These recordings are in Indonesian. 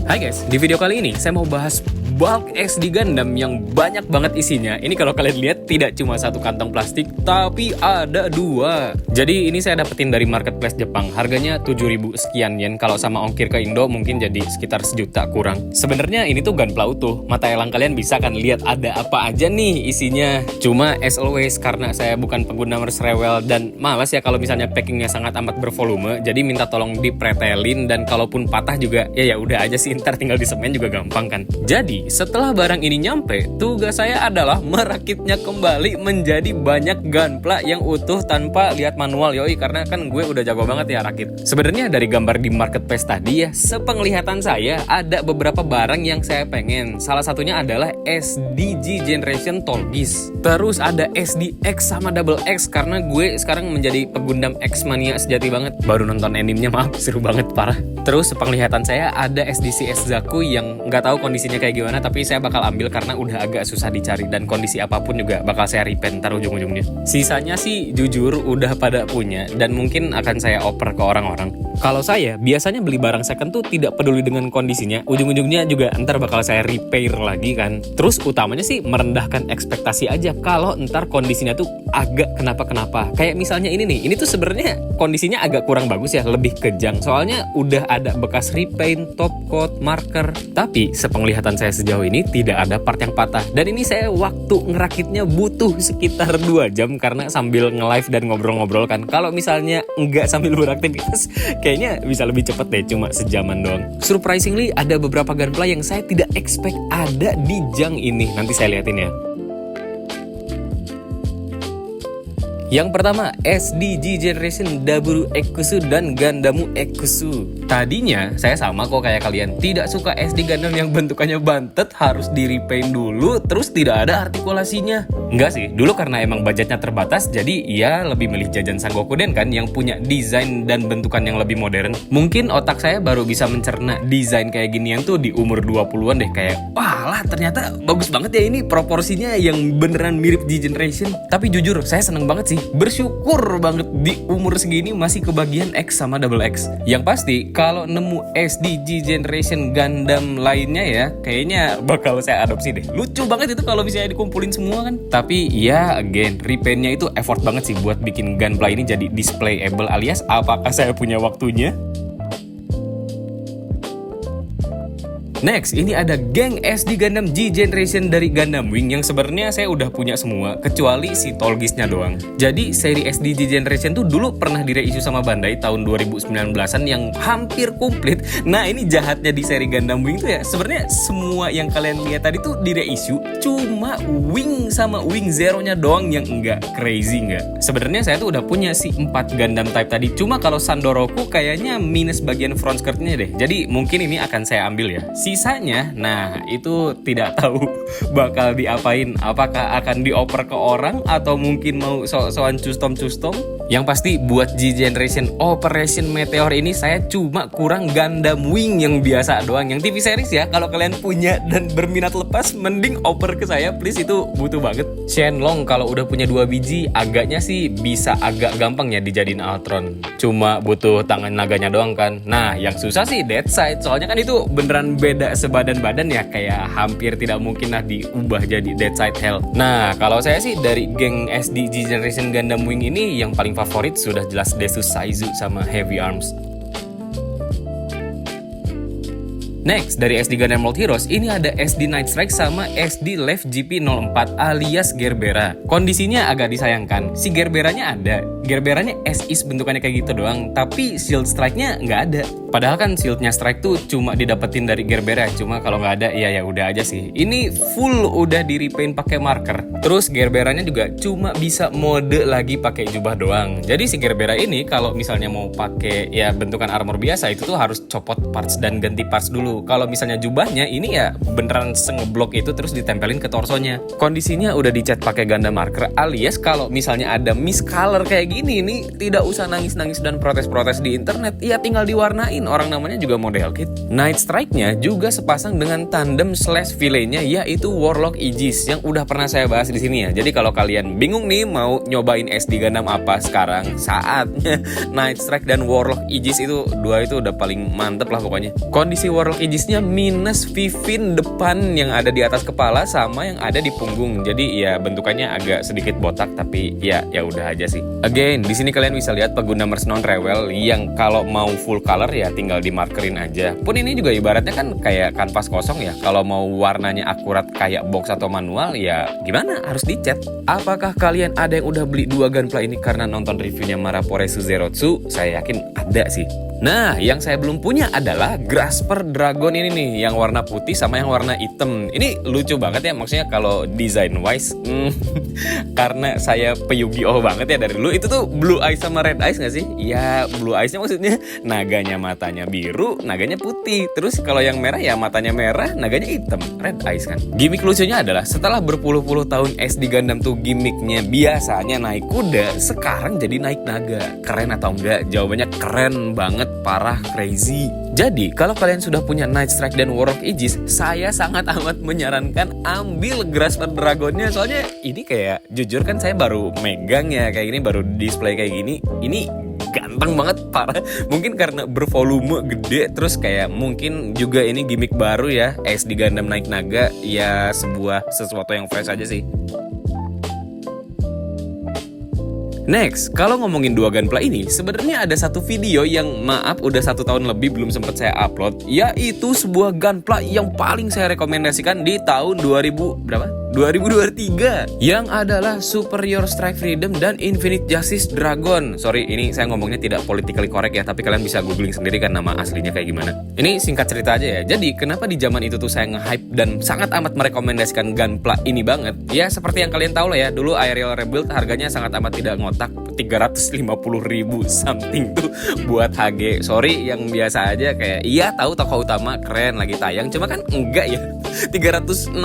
Hai guys, di video kali ini saya mau bahas bulk SD Gundam yang banyak banget isinya. Ini kalau kalian lihat tidak cuma satu kantong plastik, tapi ada dua. Jadi ini saya dapetin dari marketplace Jepang. Harganya 7.000 sekian yen. Kalau sama ongkir ke Indo mungkin jadi sekitar 1 juta kurang. Sebenarnya ini tuh gunpla utuh. Mata elang kalian bisa kan lihat ada apa aja nih isinya. Cuma as always karena saya bukan pengguna merce rewel dan malas ya kalau misalnya packingnya sangat amat bervolume. Jadi minta tolong dipretelin dan kalaupun patah juga ya udah aja sih, ntar tinggal disemen juga gampang kan. Jadi setelah barang ini nyampe, tugas saya adalah merakitnya kembali menjadi banyak gunpla yang utuh tanpa lihat manual yoi, karena kan gue udah jago banget ya rakit. Sebenarnya dari gambar di marketplace tadi ya, sepenglihatan saya ada beberapa barang yang saya pengen. Salah satunya adalah SDG Generation Tolgis. Terus ada SDX sama Double X karena gue sekarang menjadi pegundam X mania sejati banget. Baru nonton animenya, maaf, seru banget parah. Terus sepenglihatan saya ada SDCS Zaku yang nggak tahu kondisinya kayak gimana, tapi saya bakal ambil karena udah agak susah dicari dan kondisi apapun juga bakal saya repaint ntar ujung-ujungnya. Sisanya sih jujur udah pada punya dan mungkin akan saya oper ke orang-orang. Kalau saya biasanya beli barang second tuh tidak peduli dengan kondisinya, ujung-ujungnya juga ntar bakal saya repair lagi kan. Terus utamanya sih merendahkan ekspektasi aja kalau ntar kondisinya tuh agak kenapa-kenapa. Kayak misalnya ini tuh sebenarnya kondisinya agak kurang bagus ya, lebih kejang. Soalnya udah ada bekas repaint, top coat, marker. Tapi sepenglihatan saya sejauh ini tidak ada part yang patah. Dan ini saya waktu ngerakitnya butuh sekitar 2 jam karena sambil nge-live dan ngobrol-ngobrol kan. Kalau misalnya enggak sambil beraktivitas, kayaknya bisa lebih cepet deh, cuma sejaman doang. Surprisingly ada beberapa gunpla yang saya tidak expect ada di jang ini. Nanti saya liatin ya. Yang pertama, SDG Generation Daburu Ekusu dan Gandamu Ekusu. Tadinya saya sama kok kayak kalian, tidak suka SD Gundam yang bentukannya bantet, harus di-repaint dulu, terus tidak ada artikulasinya. Enggak sih, dulu karena emang budgetnya terbatas, jadi ya lebih milih jajan Sangokuden kan, yang punya desain dan bentukan yang lebih modern. Mungkin otak saya baru bisa mencerna desain kayak ginian tuh di umur 20-an deh, kayak wah lah ternyata bagus banget ya ini proporsinya yang beneran mirip G-Generation. Tapi jujur, saya seneng banget sih, bersyukur banget di umur segini masih kebagian X sama Double X. Yang pasti kalau nemu SDG Generation Gundam lainnya ya, kayaknya bakal saya adopsi deh. Lucu banget itu kalau misalnya dikumpulin semua kan. Tapi ya again, repaintnya itu effort banget sih buat bikin gunpla ini jadi displayable, alias apakah saya punya waktunya? Next, ini ada geng SD Gundam G Generation dari Gundam Wing yang sebenarnya saya udah punya semua kecuali si Tolgisnya doang. Jadi seri SD G Generation tuh dulu pernah di-reissue sama Bandai tahun 2019-an yang hampir komplit. Nah, ini jahatnya di seri Gundam Wing tuh ya, sebenarnya semua yang kalian lihat tadi tuh di-reissue, cuma Wing sama Wing Zero-nya doang yang enggak. Crazy enggak? Sebenarnya saya tuh udah punya si 4 Gundam type tadi, cuma kalau Sandoroku kayaknya minus bagian front skirt-nya deh. Jadi mungkin ini akan saya ambil ya. Sisanya, nah itu tidak tahu bakal diapain. Apakah akan dioper ke orang atau mungkin mau sok-sokan custom-custom. Yang pasti buat G Generation Operation Meteor ini saya cuma kurang Gundam Wing yang biasa doang, yang TV series ya. Kalau kalian punya dan berminat lepas, mending oper ke saya please, itu butuh banget. Shenlong kalau udah punya 2 biji agaknya sih bisa agak gampang ya dijadiin Altron. Cuma butuh tangan naganya doang kan. Nah yang susah sih Dead Side, soalnya kan itu beneran beda sebadan-badan ya, kayak hampir tidak mungkin lah diubah jadi Dead Side Hell. Nah kalau saya sih dari geng SDG Generation Gundam Wing ini yang paling favorit sudah jelas Desu Saizu sama Heavy Arms. Next, dari SD Gundam World Heroes, ini ada SD Night Strike sama SD Left GP04 alias Gerbera. Kondisinya agak disayangkan, si Gerberanya ada, Gerberanya as-is bentukannya kayak gitu doang, tapi shield strike-nya nggak ada. Padahal kan shieldnya strike tuh cuma didapetin dari Gerbera, cuma kalau nggak ada ya udah aja sih. Ini full udah di repaint pakai marker. Terus Gerberanya juga cuma bisa mode lagi pakai jubah doang. Jadi si Gerbera ini kalau misalnya mau pakai ya bentukan armor biasa itu tuh harus copot parts dan ganti parts dulu. Kalau misalnya jubahnya ini ya beneran sengeblok itu terus ditempelin ke torsonya. Kondisinya udah dicat pakai ganda marker, alias kalau misalnya ada miscolor kayak gini nih tidak usah nangis-nangis dan protes-protes di internet, ya tinggal diwarnain, orang namanya juga model kit. Night Strike-nya juga sepasang dengan tandem slash filenya yaitu Warlock Aegis yang udah pernah saya bahas di sini ya. Jadi kalau kalian bingung nih mau nyobain SD Gundam apa sekarang, saatnya Night Strike dan Warlock Aegis itu dua itu udah paling mantep lah pokoknya. Kondisi Warlock Aegisnya minus vivin depan yang ada di atas kepala sama yang ada di punggung. Jadi ya bentukannya agak sedikit botak, tapi ya udah aja sih. Again, di sini kalian bisa lihat pengguna merge non rewel yang kalau mau full color ya tinggal dimarkerin aja. Pun ini juga ibaratnya kan kayak kanvas kosong ya. Kalau mau warnanya akurat kayak box atau manual ya gimana? Harus dicat. Apakah kalian ada yang udah beli 2 Gunpla ini karena nonton reviewnya Maraporesu Zerotsu? Saya yakin ada sih. Nah, yang saya belum punya adalah Grasper Dragon ini nih, yang warna putih sama yang warna hitam. Ini lucu banget ya, maksudnya kalau design wise, karena saya pe-Yu-Gi-Oh banget ya dari dulu. Itu tuh blue eyes sama red eyes gak sih? Ya, blue eyesnya maksudnya naganya matanya biru, naganya putih. Terus kalau yang merah ya matanya merah, naganya hitam, red eyes kan. Gimik lucunya adalah setelah berpuluh-puluh tahun SD Gundam tuh gimiknya biasanya naik kuda, sekarang jadi naik naga. Keren atau enggak? Jawabannya keren banget. Parah, crazy. Jadi, kalau kalian sudah punya Night Strike dan War of Aegis, saya sangat amat menyarankan ambil Grasper Dragonnya. Soalnya ini kayak, jujur kan saya baru megang ya kayak gini, baru display kayak gini. Ini ganteng banget, parah. Mungkin karena bervolume gede, terus kayak mungkin juga ini gimmick baru ya, SD Gundam naik naga. Ya sesuatu yang fresh aja sih. Next, kalau ngomongin 2 Gunpla ini, sebenarnya ada satu video yang maaf udah 1 tahun lebih belum sempat saya upload, yaitu sebuah Gunpla yang paling saya rekomendasikan di tahun 2023 yang adalah Superior Strike Freedom dan Infinite Justice Dragon. Sorry, ini saya ngomongnya tidak politically correct ya, tapi kalian bisa googling sendiri kan nama aslinya kayak gimana. Ini singkat cerita aja ya. Jadi kenapa di zaman itu tuh saya nge-hype dan sangat amat merekomendasikan Gunpla ini banget? Ya seperti yang kalian tahu lah ya, dulu Aerial Rebuild harganya sangat amat tidak ngotak, 350.000 something tuh buat HG. Sorry yang biasa aja kayak iya tahu tokoh utama keren lagi tayang, cuma kan enggak ya. 360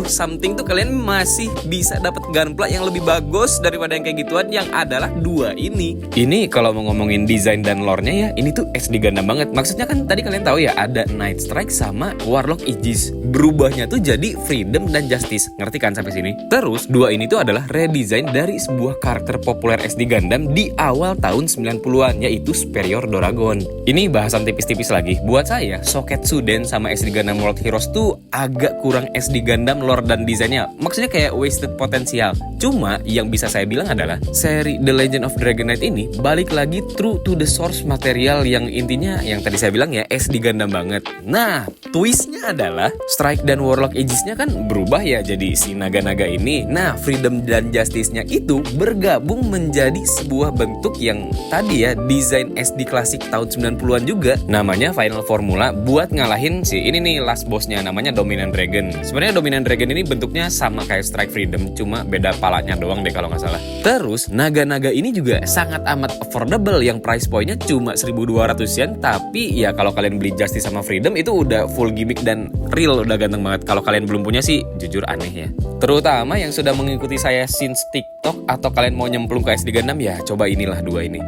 something tuh kalian masih bisa dapat Gunpla yang lebih bagus daripada yang kayak gituan, yang adalah 2 ini. Ini kalau mau ngomongin desain dan lore-nya ya, ini tuh SD Gundam banget. Maksudnya kan tadi kalian tahu ya ada Night Strike sama Warlock Aegis. Berubahnya tuh jadi Freedom dan Justice. Ngerti kan sampai sini? Terus 2 ini tuh adalah redesign dari sebuah karakter populer SD Gundam di awal tahun 90-an, yaitu Superior Dragon. Ini bahasan tipis-tipis lagi. Buat saya, Soketsuden sama SD Gundam World Heroes tuh agak kurang SD Gundam lore dan desainnya. Maksudnya kayak wasted potensial. Cuma yang bisa saya bilang adalah seri The Legend of Dragon Knight ini balik lagi true to the source material, yang intinya yang tadi saya bilang ya SD Gundam banget. Nah, twistnya adalah Strike dan Warlock Aegis-nya kan berubah ya jadi si naga-naga ini. Nah, Freedom dan Justice-nya itu bergabung menjadi sebuah bentuk yang tadi ya desain SD klasik tahun 90-an juga. Namanya Final Formula buat ngalahin si ini nih last boss-nya, namanya Dominant Dragon. Sebenarnya Dominant Dragon ini bentuknya sama kayak Strike Freedom, cuma beda palanya doang deh kalau nggak salah. Terus naga-naga ini juga sangat amat affordable, yang price point-nya cuma 1.200 yen. Tapi ya kalau kalian beli Justice sama Freedom itu udah full gimmick dan real, udah ganteng banget. Kalau kalian belum punya sih jujur aneh ya. Terutama yang sudah mengikuti saya since TikTok atau kalian mau nyemplung ke SD Gundam ya coba inilah 2 ini.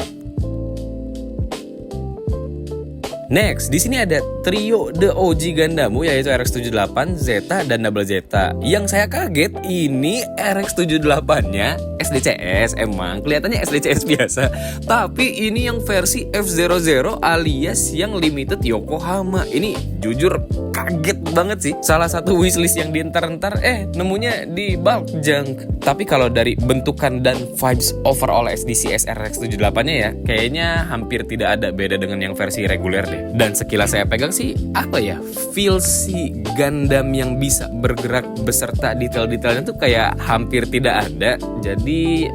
Next, di sini ada trio The OG Gandamu, yaitu RX-78, Zeta, dan Double Zeta. Yang saya kaget, ini RX-78-nya SDCS, emang kelihatannya SDCS biasa. Tapi ini yang versi F00 alias yang limited Yokohama. Ini jujur kaget banget sih. Salah satu wishlist yang dientar-entar, nemunya di bulk junk. Tapi kalau dari bentukan dan vibes overall SDCS RX-78-nya ya, kayaknya hampir tidak ada beda dengan yang versi reguler deh. Dan sekilas saya pegang sih, apa ya, feel si Gundam yang bisa bergerak beserta detail-detailnya tuh kayak hampir tidak ada. Jadi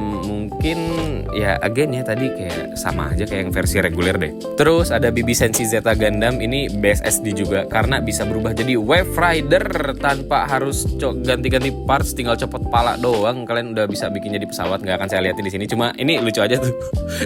mungkin ya again ya tadi kayak sama aja kayak yang versi reguler deh. Terus ada BB Senshi Zeta Gundam, ini BSSD juga karena bisa berubah jadi Wave Rider tanpa harus ganti-ganti parts, tinggal copot pala doang. Kalian udah bisa bikin jadi pesawat, nggak akan saya liatin di sini. Cuma ini lucu aja tuh,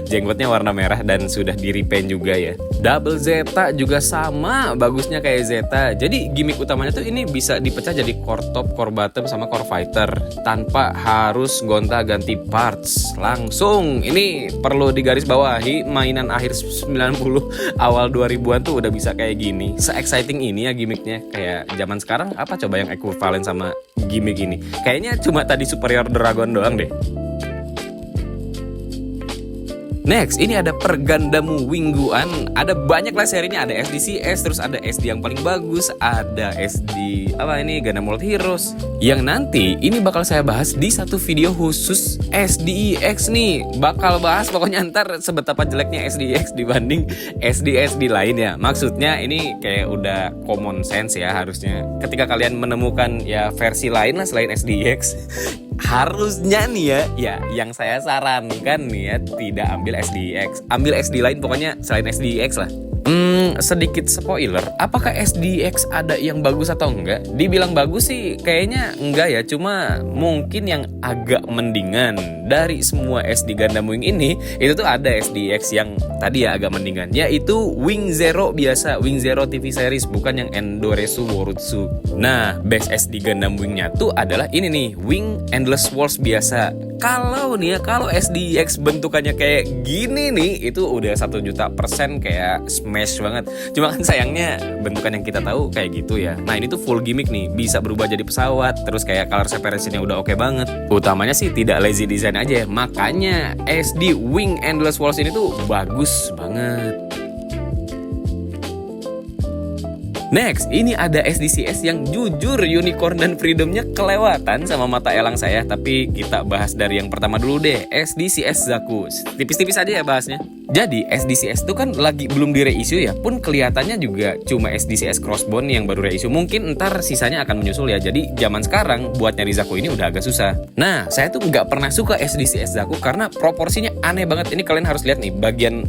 jenggotnya warna merah dan sudah di repaint juga ya. Double Zeta juga sama bagusnya kayak Zeta. Jadi gimmick utamanya tuh ini bisa dipecah jadi core top, core bottom, sama core fighter tanpa harus gonta-ganti parts. Langsung ini perlu digaris bawahi, mainan akhir 90 awal 2000-an tuh udah bisa kayak gini. Se-exciting ini ya gimmicknya. Kayak zaman sekarang apa coba yang ekuivalen sama gimmick ini? Kayaknya cuma tadi Superior Dragon doang deh. Next, ini ada Pergandamu Wingguan. Ada banyak lah serinya, ada SDCS, terus ada SD yang paling bagus, ada SD Gundam World Heroes. Yang nanti ini bakal saya bahas di satu video khusus SDEX nih. Bakal bahas pokoknya ntar sebetapa jeleknya SDEX dibanding SD lain ya. Maksudnya ini kayak udah common sense ya harusnya. Ketika kalian menemukan ya versi lain lah selain SDEX, harusnya nih ya yang saya sarankan nih ya, tidak ambil SDX, ambil SD lain pokoknya selain SDX lah. Sedikit spoiler, apakah SDX ada yang bagus atau enggak? Dibilang bagus sih kayaknya enggak ya, cuma mungkin yang agak mendingan dari semua SD Gundam Wing ini, itu tuh ada SDX yang tadi ya agak mendingan, yaitu Wing Zero biasa, Wing Zero TV series, bukan yang Endoresu Worutsu. Nah, base SD Gundam Wing-nya tuh adalah ini nih, Wing Endless Wars biasa. Kalau SDX bentukannya kayak gini nih, itu udah 1.000.000% kayak smash banget. Cuma kan sayangnya bentukan yang kita tahu kayak gitu ya. Nah ini tuh full gimmick nih, bisa berubah jadi pesawat, terus kayak color separation-nya udah oke banget. Utamanya sih tidak lazy design aja ya. Makanya SD Wing Endless Wars ini tuh bagus banget. Next, ini ada SDCS yang jujur Unicorn dan Freedom-nya kelewatan sama mata elang saya. Tapi kita bahas dari yang pertama dulu deh, SDCS Zaku. Tipis-tipis aja ya bahasnya. Jadi SDCS itu kan lagi belum di reissue ya, pun kelihatannya juga cuma SDCS Crossbone yang baru reissue. Mungkin ntar sisanya akan menyusul ya. Jadi zaman sekarang buat nyari Zaku ini udah agak susah. Nah, saya tuh nggak pernah suka SDCS Zaku karena proporsinya aneh banget. Ini kalian harus lihat nih, bagian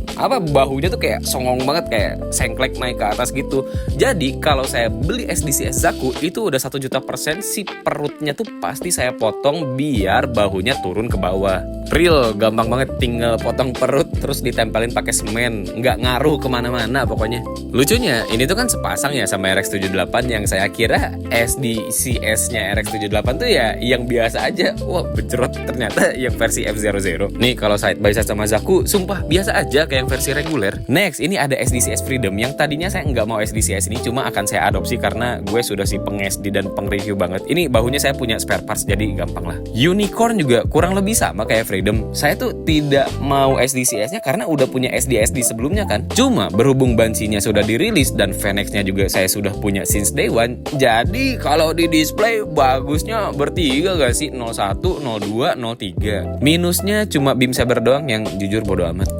bahunya tuh kayak songong banget, kayak sengklek naik ke atas gitu. Jadi kalau saya beli SDCS Zaku itu udah 1.000.000% si perutnya tuh pasti saya potong biar bahunya turun ke bawah. Real, gampang banget, tinggal potong perut terus ditempelin pakai semen, nggak ngaruh kemana-mana pokoknya. Lucunya ini tuh kan sepasang ya sama RX-78 yang saya kira SDCS-nya RX-78 tuh ya yang biasa aja. Wah bejerot, ternyata yang versi F00. Nih kalau side by side sama Zaku, sumpah biasa aja kayak yang versi reguler. Next, ini ada SDCS Freedom yang tadinya saya nggak mau SDCS ini, cuma akan saya adopsi karena gue sudah si peng-SD dan peng-review banget. Ini bahunya saya punya spare parts jadi gampang lah. Unicorn juga kurang lebih sama kayak Freedom. Saya tuh tidak mau SDCS-nya karena udah punya SD sebelumnya kan. Cuma berhubung Banshee-nya sudah dirilis dan Fennec-nya juga saya sudah punya since day one. Jadi kalau di display bagusnya bertiga gak sih? 01, 02, 03. Minusnya cuma beam saber doang yang jujur bodo amat.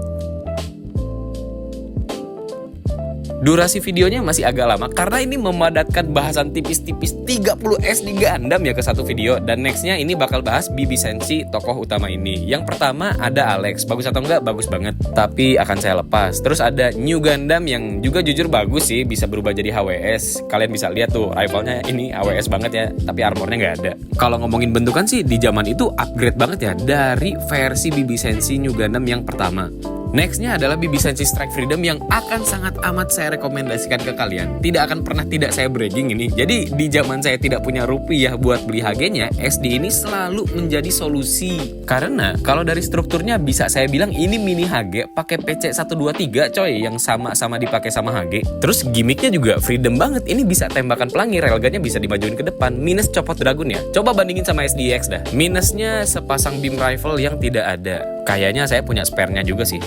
Durasi videonya masih agak lama karena ini memadatkan bahasan tipis-tipis 30 SD Gundam ya ke satu video. Dan nextnya ini bakal bahas Bibi Senshi, tokoh utama ini. Yang pertama ada Alex, bagus atau enggak? Bagus banget, tapi akan saya lepas. Terus ada New Gundam yang juga jujur bagus sih, bisa berubah jadi HWS. Kalian bisa lihat tuh, rivalnya ini HWS banget ya, tapi armornya nggak ada. Kalau ngomongin bentukan sih di zaman itu upgrade banget ya dari versi Bibi Senshi New Gundam yang pertama. Nextnya adalah Bibi Senshi Strike Freedom yang akan sangat amat saya rekomendasikan ke kalian. Tidak akan pernah tidak saya bragging ini. Jadi di zaman saya tidak punya rupiah buat beli HG-nya, SD ini selalu menjadi solusi. Karena kalau dari strukturnya bisa saya bilang ini mini HG pakai PC123 coy, yang sama-sama dipakai sama HG. Terus gimmicknya juga freedom banget. Ini bisa tembakan pelangi, railgunnya bisa dimajuin ke depan. Minus copot dragon ya. Coba bandingin sama SDX dah. Minusnya sepasang beam rifle yang tidak ada. Kayaknya saya punya spare-nya juga sih.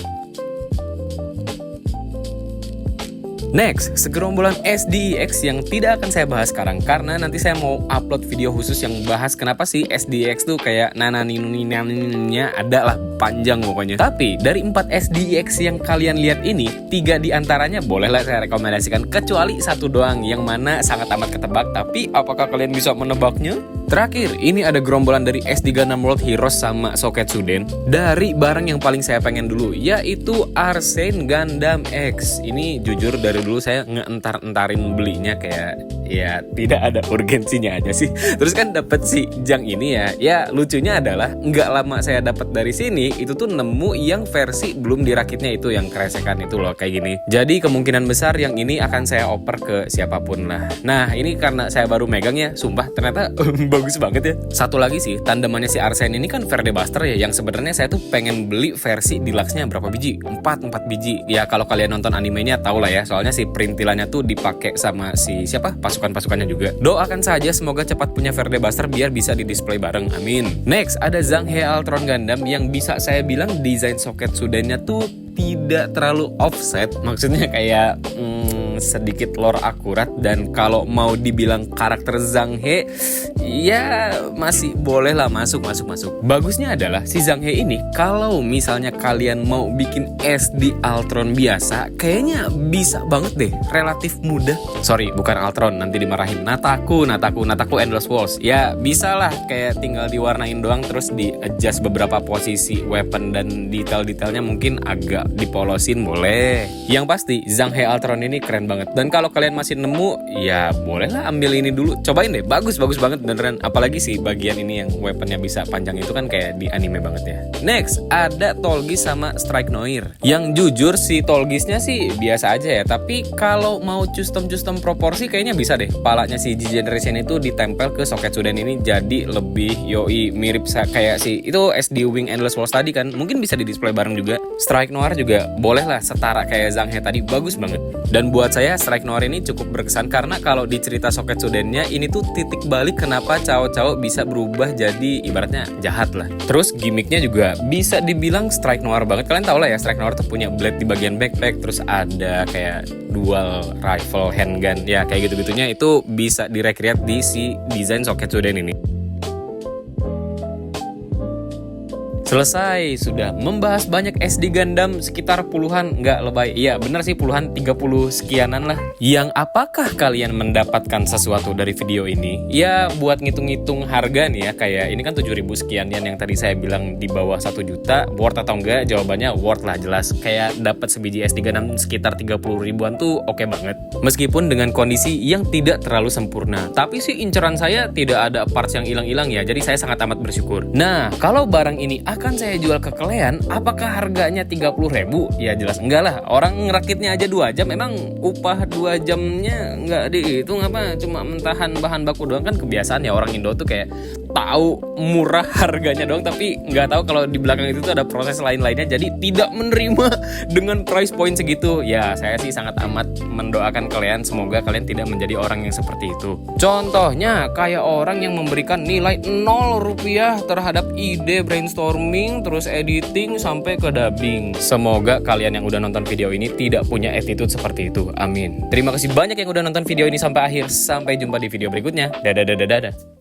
Next, segerombolan SDX yang tidak akan saya bahas sekarang karena nanti saya mau upload video khusus yang bahas kenapa sih SDX tuh kayak nananininnya ada lah, panjang pokoknya. Tapi dari 4 SDX yang kalian lihat ini, 3 diantaranya bolehlah saya rekomendasikan kecuali satu doang yang mana sangat amat ketebak. Tapi apakah kalian bisa menebaknya? Terakhir, ini ada gerombolan dari SD Gundam World Heroes sama Soketsuden. Dari barang yang paling saya pengen dulu, yaitu Arsene Gundam X. Ini jujur dari dulu saya ngeentar-entarin belinya, kayak ya tidak ada urgensinya aja sih. Terus kan dapet si Jang ini ya. Ya lucunya adalah nggak lama saya dapat dari sini itu tuh nemu yang versi belum dirakitnya, itu yang keresekan itu loh kayak gini. Jadi kemungkinan besar yang ini akan saya oper ke siapapun lah. Nah ini karena saya baru megang ya, sumpah ternyata Bagus banget ya. Satu lagi sih, tandemannya si Arsene ini kan Verde Buster ya, yang sebenarnya saya tuh pengen beli versi deluxe-nya berapa biji? 4 biji. Ya kalau kalian nonton animenya tau lah ya, soalnya si perintilannya tuh dipakai sama si siapa? Pasukan-pasukannya juga. Doakan saja semoga cepat punya Verde Buster biar bisa di display bareng. Amin. Next, ada Zhanghe Altron Gundam yang bisa saya bilang desain soket sudennya tuh tidak terlalu offset. Maksudnya kayak sedikit lore akurat, dan kalau mau dibilang karakter Zhanghe ya masih boleh lah masuk. Bagusnya adalah si Zhanghe ini kalau misalnya kalian mau bikin SD Altron biasa kayaknya bisa banget deh, relatif mudah. Sorry, bukan Altron, nanti dimarahin. Nataku Endless Walls. Ya bisa lah, kayak tinggal diwarnain doang terus di adjust beberapa posisi weapon dan detail-detailnya mungkin agak dipolosin boleh. Yang pasti Zhanghe Altron ini keren banget, dan kalau kalian masih nemu ya bolehlah ambil ini dulu, cobain deh, bagus banget beneran. Apalagi sih bagian ini yang weaponnya bisa panjang itu kan kayak di anime banget ya. Next ada Tolgis sama Strike Noir. Yang jujur si Tolgisnya sih biasa aja ya, tapi kalau mau custom proporsi kayaknya bisa deh. Palanya si G-Generation itu ditempel ke soket Suden ini jadi lebih yoi mirip kayak si itu SD Wing Endless Walls tadi kan, mungkin bisa di display bareng juga. Strike Noir juga boleh lah setara kayak Zhanghe tadi, bagus banget. Dan buat saya Strike Noir ini cukup berkesan karena kalau di cerita soket Sudennya ini tuh titik balik kenapa cowok-cowok bisa berubah jadi ibaratnya jahat lah. Terus gimmicknya juga bisa dibilang Strike Noir banget. Kalian tau lah ya, Strike Noir tuh punya blade di bagian backpack, terus ada kayak dual rifle handgun ya, kayak gitu-gitunya itu bisa direcreate di si desain soket Suden ini. Selesai, sudah membahas banyak SD Gundam sekitar puluhan, nggak lebay. Iya bener sih puluhan, 30 sekianan lah. Yang apakah kalian mendapatkan sesuatu dari video ini? Ya buat ngitung-ngitung harga nih ya, kayak ini kan 7.000 sekian yang tadi saya bilang di bawah 1 juta, worth atau enggak? Jawabannya worth lah jelas. Kayak dapat sebiji SD Gundam sekitar 30 ribuan tuh oke banget. Meskipun dengan kondisi yang tidak terlalu sempurna. Tapi sih inceran saya tidak ada parts yang hilang-hilang ya, jadi saya sangat amat bersyukur. Nah, kalau barang ini akan saya jual ke kalian, apakah harganya 30.000? Ya jelas enggak lah, orang ngerakitnya aja 2 jam, emang upah 2 jamnya nggak dihitung apa, cuma mentahan bahan baku doang. Kan kebiasaan ya orang Indo tuh kayak tahu murah harganya doang, tapi nggak tahu kalau di belakang itu tuh ada proses lain-lainnya, jadi tidak menerima dengan price point segitu. Ya saya sih sangat amat mendoakan kalian, semoga kalian tidak menjadi orang yang seperti itu. Contohnya kayak orang yang memberikan nilai 0 rupiah terhadap ide brainstorming, terus editing sampai ke dubbing. Semoga kalian yang udah nonton video ini tidak punya attitude seperti itu. Amin. Terima kasih banyak yang udah nonton video ini sampai akhir. Sampai jumpa di video berikutnya. Dadah.